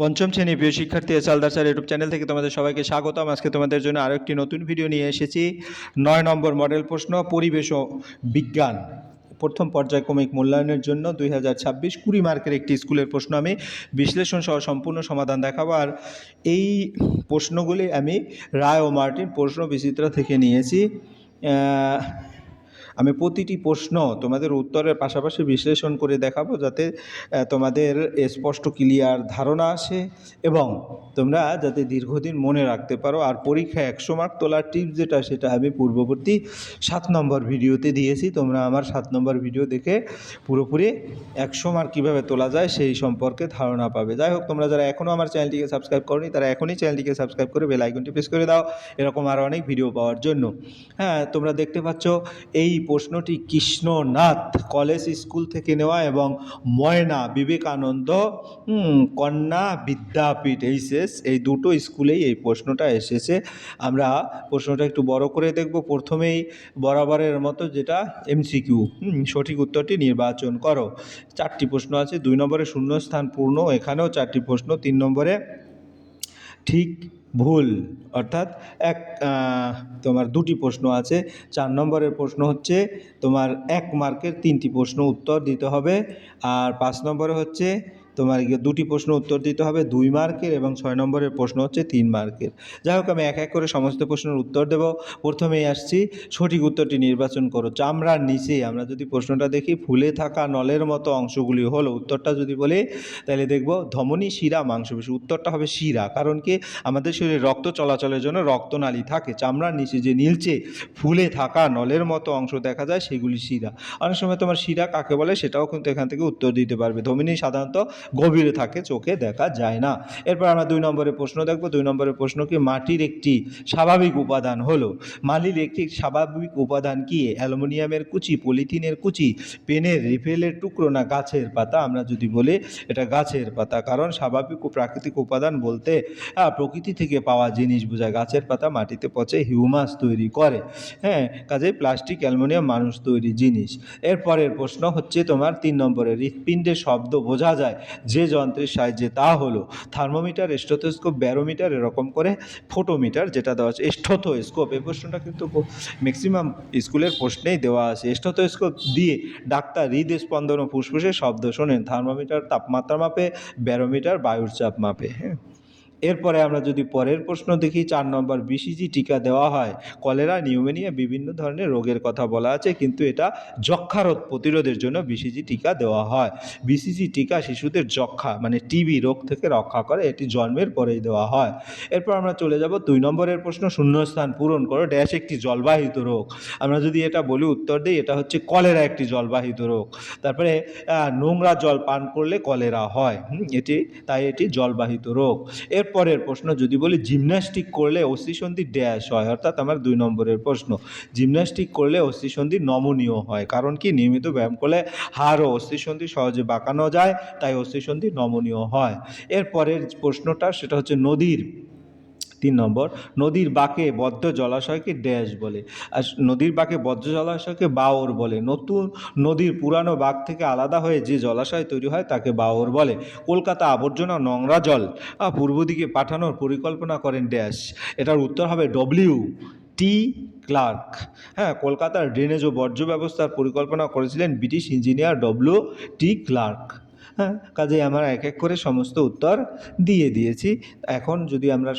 পঞ্চম শ্রেণী প্রিয় শিক্ষার্থী চালদার স্যার ইউটিউব চ্যানেল থেকে তোমাদের সবাইকে স্বাগতম। আজকে তোমাদের জন্য আরও একটি নতুন ভিডিও নিয়ে এসেছি। 9 নম্বর মডেল প্রশ্ন, পরিবেশ ও বিজ্ঞান প্রথম পর্যায়ক্রমিক মূল্যায়নের জন্য 2026 20 মার্কের একটি স্কুলের প্রশ্ন আমি বিশ্লেষণ সহ সম্পূর্ণ সমাধান দেখাবো। আর এই প্রশ্নগুলি আমি রায় ও মার্টিন প্রশ্ন বিচিত্রা থেকে নিয়েছি। আমি প্রতিটি প্রশ্ন তোমাদের উত্তরের পাশাপাশি বিশ্লেষণ করে দেখাবো, যাতে তোমাদের স্পষ্ট ক্লিয়ার ধারণা আসে এবং তোমরা যাতে দীর্ঘদিন মনে রাখতে পারো। আর পরীক্ষায় 100 মার্ক তোলার টিপস যেটা, সেটা আমি পূর্ববর্তী 7 নম্বর ভিডিওতে দিয়েছি। তোমরা আমার 7 নম্বর ভিডিও দেখে পুরোপুরি 100 মার্ক কীভাবে তোলা যায় সেই সম্পর্কে ধারণা পাবে। যাই হোক, তোমরা যারা এখনও আমার চ্যানেলটিকে সাবস্ক্রাইব করোনি তারা এখনই চ্যানেলটিকে সাবস্ক্রাইব করে বেল আইকনটি প্রেস করে দাও এরকম আরও অনেক ভিডিও পাওয়ার জন্য। হ্যাঁ, তোমরা দেখতে পাচ্ছ এই প্রশ্নটি কৃষ্ণনাথ কলেজ স্কুল থেকে নেওয়া এবং ময়না বিবেকানন্দ কন্যা বিদ্যাপীঠ এই দুটো স্কুলেই এই প্রশ্নটা এসেছে। আমরা প্রশ্নটা একটু বড় করে দেখব। প্রথমেই বরাবরের মতো যেটা এমসিকিউ, সঠিক উত্তরটি নির্বাচন করো। 4টি প্রশ্ন আছে। 2 নম্বরে শূন্যস্থান পূর্ণ, এখানেও 4টি প্রশ্ন। 3 নম্বরে ঠিক ভুল অর্থাৎ তোমার 2টি প্রশ্ন আছে। 4 নম্বরের প্রশ্ন হচ্ছে তোমার 1 মার্কের 3টি প্রশ্ন উত্তর দিতে হবে। আর 5 নম্বরে হচ্ছে তোমার 2টি প্রশ্ন উত্তর দিতে হবে 2 মার্কের, এবং 6 নম্বরের প্রশ্ন হচ্ছে 3 মার্কের। যাই হোক, আমি এক এক করে সমস্ত প্রশ্নের উত্তর দেব। প্রথমেই আসছি, সঠিক উত্তরটি নির্বাচন করো। চামড়ার নিচে আমরা যদি প্রশ্নটা দেখি, ফুলে থাকা নলের মতো অংশগুলি হলো, উত্তরটা যদি বলি তাহলে দেখব ধমনী, শিরা, মাংসপেশি। উত্তরটা হবে শিরা, কারণ কি আমাদের শরীরে রক্ত চলাচলের জন্য রক্তনালী থাকে। চামড়ার নিচে যে নীলচে ফুলে থাকা নলের মতো অংশ দেখা যায় সেগুলি শিরা। অনেক সময় তোমার শিরা কাকে বলে সেটাও কিন্তু এখান থেকে উত্তর দিতে পারবে। ধমনী সাধারণত গভীরে থাকে, চোখে দেখা যায় না। এরপর আমরা 2 নম্বরের প্রশ্ন দেখব। 2 নম্বরের প্রশ্ন কি, মাটির একটি স্বাভাবিক উপাদান হলো। মাটির একটি স্বাভাবিক উপাদান কি? অ্যালুমিনিয়ামের কুচি, পলিথিনের কুচি, পেনের রিফেলের টুকরো, না গাছের পাতা? আমরা যদি বলি এটা গাছের পাতা, কারণ স্বাভাবিক ও প্রাকৃতিক উপাদান বলতে প্রকৃতি থেকে পাওয়া জিনিস বোঝায়। গাছের পাতা মাটিতে পচে হিউমাস তৈরি করে। হ্যাঁ, কাজেই প্লাস্টিক, অ্যালুমিনিয়াম মানুষ তৈরি জিনিস। এরপরের প্রশ্ন হচ্ছে তোমার 3 নম্বরের, হৃৎপিণ্ডের শব্দ বোঝা যায় যে যন্ত্রের সাহায্যে, তা হলো থার্মোমিটার, স্টেথোস্কোপ, ব্যারোমিটার, এরকম করে ফোটোমিটার যেটা দেওয়া আছে। স্টেথোস্কোপ, এই প্রশ্নটা কিন্তু ম্যাক্সিমাম স্কুলের প্রশ্নেই দেওয়া আছে। স্টেথোস্কোপ দিয়ে ডাক্তার হৃদস্পন্দন ও ফুসফুসের শব্দ শোনেন। থার্মোমিটার তাপমাত্রা মাপে, ব্যারোমিটার বায়ুর চাপ মাপে। হ্যাঁ, এরপরে আমরা যদি পরের প্রশ্ন দেখি, 4 নম্বর, বিসিজি টিকা দেওয়া হয় কলেরা, নিউমোনিয়া, বিভিন্ন ধরনের রোগের কথা বলা আছে, কিন্তু এটা যক্ষ্মা রোগ প্রতিরোধের জন্য বিসিজি টিকা দেওয়া হয়। বিসিজি টিকা শিশুদের যক্ষ্মা মানে টিবি রোগ থেকে রক্ষা করে, এটি জন্মের পরেই দেওয়া হয়। এরপর আমরা চলে যাব 2 নম্বরের প্রশ্ন, শূন্যস্থান পূরণ করো। ড্যাশ একটি জলবাহিত রোগ। আমরা যদি এটা বলি উত্তর দিই, এটা হচ্ছে কলেরা একটি জলবাহিত রোগ। তারপরে নোংরা জল পান করলে কলেরা হয়, এটি জলবাহিত রোগ। পরের প্রশ্ন যদি বলি, জিমন্যাস্টিক করলে অস্থিসন্ধি ড্যাশ হয়, অর্থাৎ আমার 2 নম্বরের প্রশ্ন, জিমন্যাস্টিক করলে অস্থিসন্ধি নমনীয় হয়। কারণ কি, নিয়মিত ব্যায়াম করলে হাড় ও অস্থিসন্ধি সহজে বাঁকানো যায়, তাই অস্থিসন্ধি নমনীয় হয়। এরপরের প্রশ্নটা সেটা হচ্ছে নদীর 3 নম্বর, নদীর বাঁকে বদ্ধ জলাশয়কে ড্যাশ বলে। আর নদীর বাঁকে বদ্ধ জলাশয়কে বাওর বলে। নতুন নদীর পুরানো বাঁক থেকে আলাদা হয়ে যে জলাশয় তৈরি হয় তাকে বাওর বলে। কলকাতা আবর্জনা নোংরা জল পূর্ব দিকে পাঠানোর পরিকল্পনা করেন ড্যাশ। এটার উত্তর হবে ডব্লিউ.টি. ক্লার্ক। হ্যাঁ, কলকাতার ড্রেনেজ ও বর্জ্য ব্যবস্থার পরিকল্পনা করেছিলেন ব্রিটিশ ইঞ্জিনিয়ার ডব্লিউ.টি. ক্লার্ক। হ্যাঁ, কাজেই আমরা এক এক করে সমস্ত উত্তর দিয়ে দিয়েছি। এখন যদি আমরা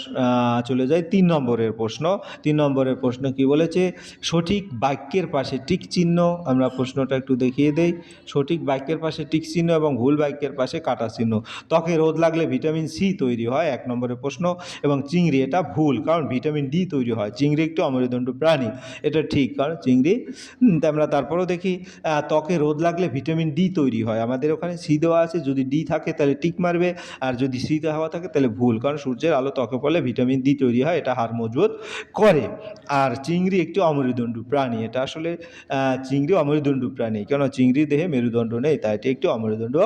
চলে যাই 3 নম্বরের প্রশ্ন। 3 নম্বরের প্রশ্ন কি বলেছে, সঠিক বাক্যের পাশে টিক চিহ্ন। আমরা প্রশ্নটা একটু দেখিয়ে দেই। সঠিক বাক্যের পাশে টিক চিহ্ন এবং ভুল বাক্যের পাশে কাটা চিহ্ন। ত্বকে রোদ লাগলে ভিটামিন সি তৈরি হয়, 1 নম্বরের প্রশ্ন। এবং চিংড়ি, এটা ভুল, কারণ ভিটামিন ডি তৈরি হয়। চিংড়ি একটি অমেরুদণ্ড প্রাণী, এটা ঠিক, কারণ চিংড়ি। আমরা তারপরেও দেখি, ত্বকে রোদ লাগলে ভিটামিন ডি তৈরি হয়। আমাদের ওখানে সি দেওয়া আছে, যদি ডি থাকে তাহলে টিক মারবে, আর যদি সি দেওয়া থাকে তাহলে ভুল, কারণ সূর্যের আলো ত্বকে পড়লে ভিটামিন ডি তৈরি হয়, এটা হাড় মজবুত করে। আর চিংড়ি একটি অমেরুদণ্ডী প্রাণী, এটা আসলে চিংড়ি অমেরুদণ্ডী প্রাণী, কেন চিংড়ির দেহে মেরুদণ্ড নেই, তাই এটি একটি অমেরুদণ্ড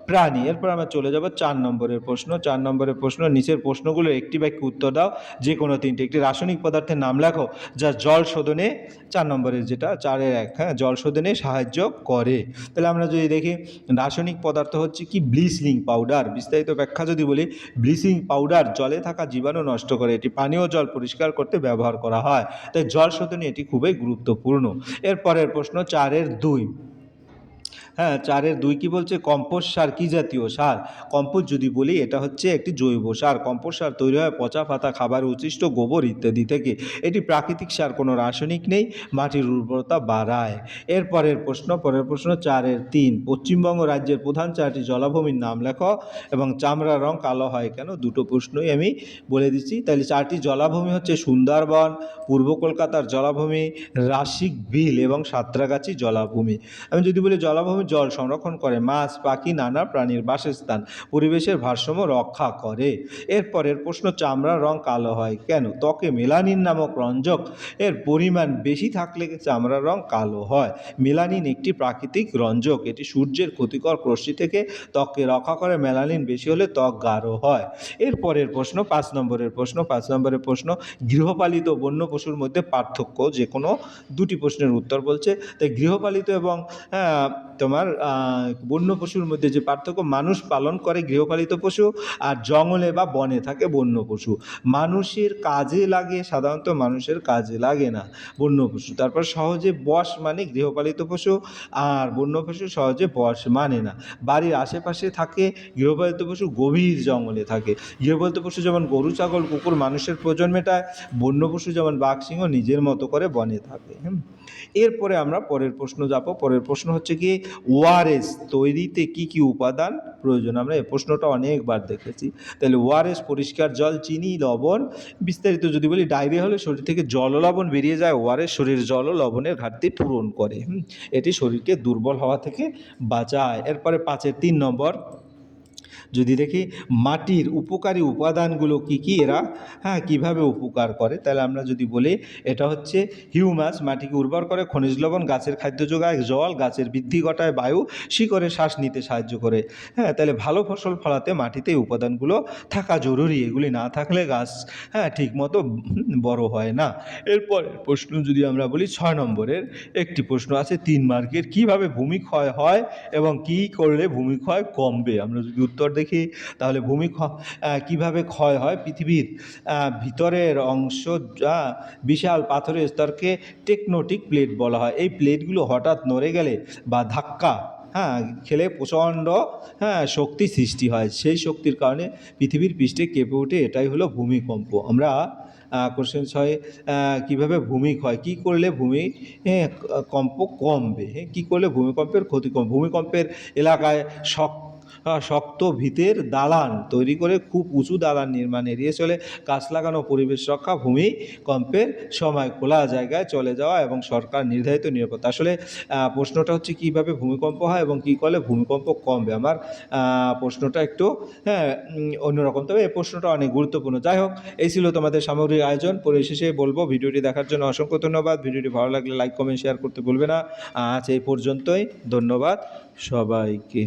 প্রাণী। এরপর আমরা চলে যাব 4 নম্বরের প্রশ্ন। 4 নম্বরের প্রশ্ন, নিচের প্রশ্নগুলোর একটি বাক্যে উত্তর দাও, যে কোনো 3টি। একটি রাসায়নিক পদার্থের নাম লেখো যা জল শোধনে, 4 নম্বরের যেটা 4-এর 1, হ্যাঁ, জল শোধনে সাহায্য করে। তাহলে আমরা যদি দেখি, রাসায়নিক পদার্থ হচ্ছে হচ্ছে কি ব্লিচিং পাউডার। বিস্তারিত ব্যাখ্যা যদি বলি, ব্লিচিং পাউডার জলে থাকা জীবাণু নষ্ট করে, এটি পানীয় জল পরিষ্কার করতে ব্যবহার করা হয়, তাই জল শোধনে এটি খুবই গুরুত্বপূর্ণ। এরপরের প্রশ্ন 4-2। হ্যাঁ, 4-2 কি বলছে, কম্পোস্ট সার কি জাতীয় সার? কম্পোস্ট যদি বলি, এটা হচ্ছে একটি জৈব সার। কম্পোস্ট সার তৈরি হয় পচা পাতা, খাবার উচ্ছিষ্ট, গোবর ইত্যাদি থেকে। এটি প্রাকৃতিক সার, কোনো রাসায়নিক নেই, মাটির উর্বরতা বাড়ায়। পরের প্রশ্ন 4-3, পশ্চিমবঙ্গ রাজ্যের প্রধান 4টি জলাভূমির নাম লেখো এবং চামড়ার রং কালো হয় কেন? দুটো প্রশ্নই আমি বলে দিচ্ছি। তাহলে 4টি জলাভূমি হচ্ছে সুন্দরবন, পূর্ব কলকাতার জলাভূমি, রাশিক বিল এবং সাঁতরাগাছি জলাভূমি। আমি যদি বলি জলাভূমি জল সংরক্ষণ করে, মাছ, পাখি, নানা প্রাণীর বাসস্থান, পরিবেশের ভারসাম্য রক্ষা করে। এরপরের প্রশ্ন, চামড়ার রং কালো হয় কেন? ত্বকে মেলানিন নামক রঞ্জক এর পরিমাণ বেশি থাকলে চামড়ার রং কালো হয়। মেলানিন একটি প্রাকৃতিক রঞ্জক, এটি সূর্যের ক্ষতিকর রশ্মি থেকে ত্বককে রক্ষা করে। মেলানিন বেশি হলে ত্বক গাঢ় হয়। এরপরের প্রশ্ন 5 নম্বরের প্রশ্ন, গৃহপালিত বন্য পশুর মধ্যে পার্থক্য, যে কোনো দুটি প্রশ্নের উত্তর বলছে। তাই গৃহপালিত এবং তোমার বন্য পশুর মধ্যে যে পার্থক্য, মানুষ পালন করে গৃহপালিত পশু, আর জঙ্গলে বা বনে থাকে বন্য পশু। মানুষের কাজে লাগে, সাধারণত মানুষের কাজে লাগে না বন্য পশু। তারপর সহজে বশ মানে গৃহপালিত পশু, আর বন্য পশু সহজে বশ মানে না। বাড়ির আশেপাশে থাকে গৃহপালিত পশু, গভীর জঙ্গলে থাকে। গৃহপালিত পশু যেমন গরু, ছাগল, কুকুর মানুষের প্রয়োজন মেটায়, বন্য পশু যেমন বাঘ, সিংহ নিজের মতো করে বনে থাকে। এরপরে আমরা পরের প্রশ্ন যাব। পরের প্রশ্ন হচ্ছে কি, ওআরএস তৈরিতে কি কি উপাদান প্রয়োজন? আমরা এই প্রশ্নটা অনেকবার দেখেছি। তাহলে ওআরএস পরিষ্কার জল, চিনি, লবণ। বিস্তারিত যদি বলি, ডায়রিয়া হলে শরীর থেকে জল ও লবণ বেরিয়ে যায়, ওআরএস শরীরের জল ও লবণের ঘাটতি পূরণ করে। এটি শরীরকে দুর্বল হওয়া থেকে বাঁচায়। এরপরে 5-3 নম্বর যদি দেখি, মাটির উপকারী উপাদানগুলো কি কি, এরা কীভাবে উপকার করে? তাহলে আমরা যদি বলি, এটা হচ্ছে হিউমাস, মাটিকে উর্বর করে, খনিজ লবণ গাছের খাদ্য যোগায়, জল গাছের বৃদ্ধি ঘটায়, বায়ু শিকড়ে শ্বাস নিতে সাহায্য করে। তাহলে ভালো ফসল ফলাতে মাটিতে এই উপাদানগুলো থাকা জরুরি, এগুলি না থাকলে গাছ ঠিকমতো বড় হয় না। এরপর প্রশ্ন যদি আমরা বলি, 6 নম্বরের একটি প্রশ্ন আছে 3 মার্কের, কীভাবে ভূমিক্ষয় হয় এবং কী করলে ভূমিক্ষয় কমবে? আমরা যদি উত্তর দেখি, তাহলে কীভাবে ক্ষয় হয়, পৃথিবীর ভিতরের অংশ বিশাল পাথরের স্তরকে টেকটোনিক প্লেট বলা হয়। এই প্লেটগুলো হঠাৎ নড়ে গেলে বা ধাক্কা খেলে প্রচণ্ড শক্তি সৃষ্টি হয়। সেই শক্তির কারণে পৃথিবীর পৃষ্ঠে কেঁপে ওঠে, এটাই হলো ভূমিকম্প। আমরা কোশ্চেন 6, কীভাবে ভূমিক্ষয়, কী করলে কম্প কমবে, কী করলে ভূমিকম্পের ক্ষতি কম? ভূমিকম্পের এলাকায় শক্ত ভিতের দালান তৈরি করে খুব উঁচু দালান নির্মাণ এড়িয়ে চলে, গাছ লাগানো, পরিবেশ রক্ষা, ভূমিকম্পের সময় খোলা জায়গায় চলে যাওয়া এবং সরকার নির্ধারিত নিরাপত্তা। আসলে প্রশ্নটা হচ্ছে কীভাবে ভূমিকম্প হয় এবং কী করলে ভূমিকম্প কমবে। আমার প্রশ্নটা একটু অন্যরকম, তবে এই প্রশ্নটা অনেক গুরুত্বপূর্ণ। যাই হোক, এই ছিল তোমাদের সামগ্রিক আয়োজন। পরিশেষে বলবো, ভিডিওটি দেখার জন্য অসংখ্য ধন্যবাদ। ভিডিওটি ভালো লাগলে লাইক, কমেন্ট, শেয়ার করতে ভুলবে না। আজ এই পর্যন্তই, ধন্যবাদ সবাইকে।